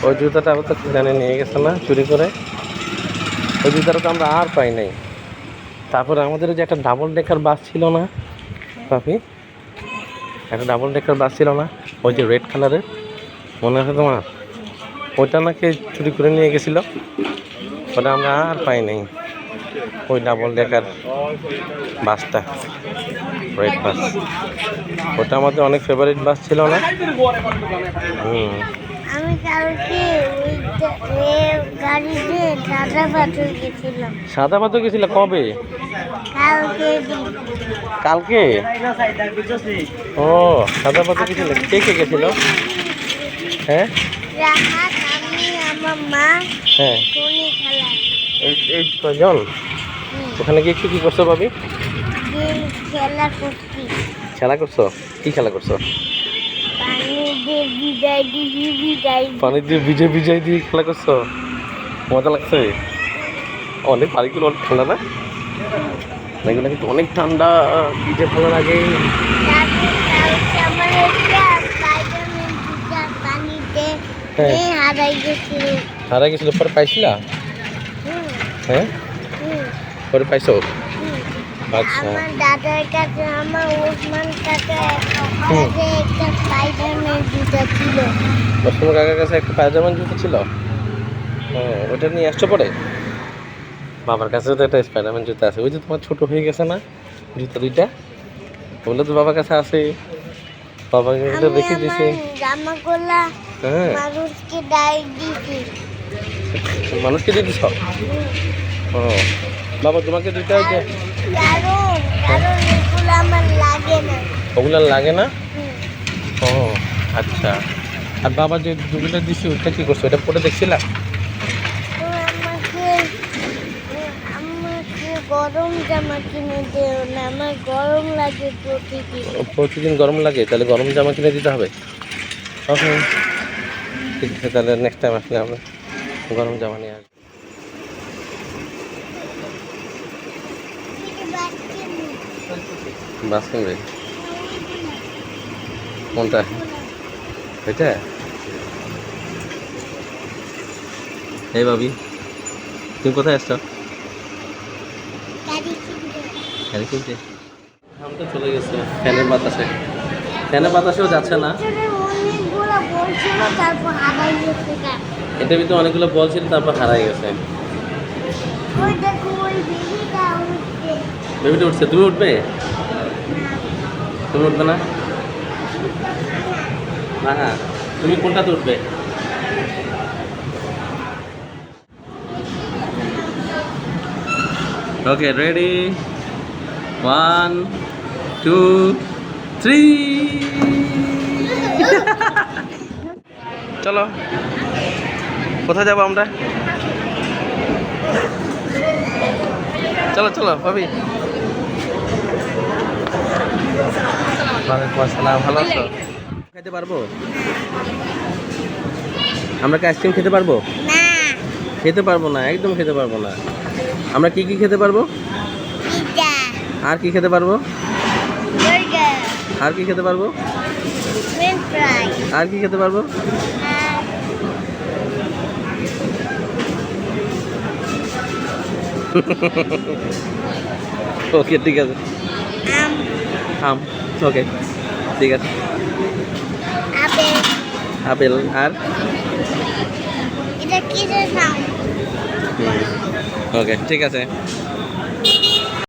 ওই জুতাটা আবার তো জানে নিয়ে গেছে না চুরি করে। ওই জুতাটা তো আমরা আর পাই নাই। তারপরে আমাদের যে একটা ডাবল ডেকার বাস ছিল না পাপি, একটা ডাবল ডেকার বাস ছিল না ওই যে রেড কালারের, মনে আছে তোমার? ওইটা নাকি চুরি করে নিয়ে গেছিলো। ওটা আমরা আর পাই নাই, ওই ডাবল ডেকার বাসটা, রেড বাস। ওটা আমাদের অনেক ফেভারিট বাস ছিল না? আমি কালকে ওই গাড়িতে সাদা পাথর গেছিলাম। সাদা পাথর গেছিল কবে? কালকে। কালকে? ও সাদা পাথর গেছিল। কে কে গেছিল? হ্যাঁ রাহাত, আমি, আমার মা, হ্যাঁ টনি খেলা। এই কজন? ওখানে গিয়ে কি করছো ভাবি? খেলা করছি। খেলা করছো? কি খেলা করছো? পানি দিয়ে ভিজে ভিজাই দিয়ে খেলা করছো? মজা লাগছে? অনেক পানিগুলো অনেক ঠান্ডা না? এগুলো কিন্তু অনেক ঠান্ডা, ভিজে ভালো লাগে। হারাই গেছিল, পরে পাইছিলা? হ্যাঁ পরে পাইছো? আচ্ছা। আমার দাদার কাছে, আমার ওসমান কাকা একটা স্পাইডারম্যান জুতা ছিল। ওসমান কাকার কাছে একটা স্পাইডারম্যান জুতা ছিল? হ্যাঁ ওটা নিয়ে আসছো পরে? বাবার কাছে তো একটা স্পাইডারম্যান জুতা আছে। ওই যে তোমার ছোট হয়ে গেছে না জুতা দুইটা, ওগুলো তো বাবার কাছে আছে। বাবাকে রেখে দিয়েছি। জামাগুলা হ্যাঁ মানুষকে দায় দিছি। মানুষকে দিয়ে দিছ? ও বাবা তোমাকে দুইটা ওই যে, কারণ এগুলো আমার লাগে না। ওগুলো লাগে না? ও আচ্ছা। আর বাবা যে দুগুলো দিছি ওইটা কি করছো? ওটা পরে দেখছিলাম। তো আমাকে গরম জামা কিনে দেও না, আমার গরম লাগে প্রতিদিন। প্রতিদিন গরম লাগে? তাহলে গরম জামা কিনে দিতে হবে। ওকে ঠিক আছে, তাহলে নেক্সট টাইম আসলে আমরা গরম জামা নিয়ে আসবো। বাস কিনবে? কোনটা? এটা? এই ভাবি তুমি কোথায় আসছো? গাড়ি কিনতে? আমি তো চলে গেছে ফ্যানের বাতাসে। ফ্যানের বাতাসেও যাচ্ছে না। এটার ভিতরে অনেকগুলো বল ছিল, তারপর হারাই গেছে। বেবিটা উঠছে, তুমি উঠবে? তুমি উঠবে না? না তুমি কোনটাতে উঠবে? ওকে রেডি, 1 2 3 চলো। কোথায় যাবো আমরা? চলো চলো ভাবি। ওয়ালাইকুম আসসালাম, ভালো আছো? খেতে পারবো আমরা? কি আইসক্রিম খেতে পারবো? না, খেতে পারবো না, একদম খেতে পারবো না। আমরা কি কি খেতে পারবো? পিজ্জা, আর কি খেতে পারবো? বার্গার, আর কি খেতে পারবো? ফ্রেঞ্চ ফ্রাই, আর কি খেতে পারবো? ওকে ঠিক আছে। আম, আম, ওকে ঠিক আছে। আপেল। আপেল আর? এটা কিসের নাম? ওকে ঠিক আছে।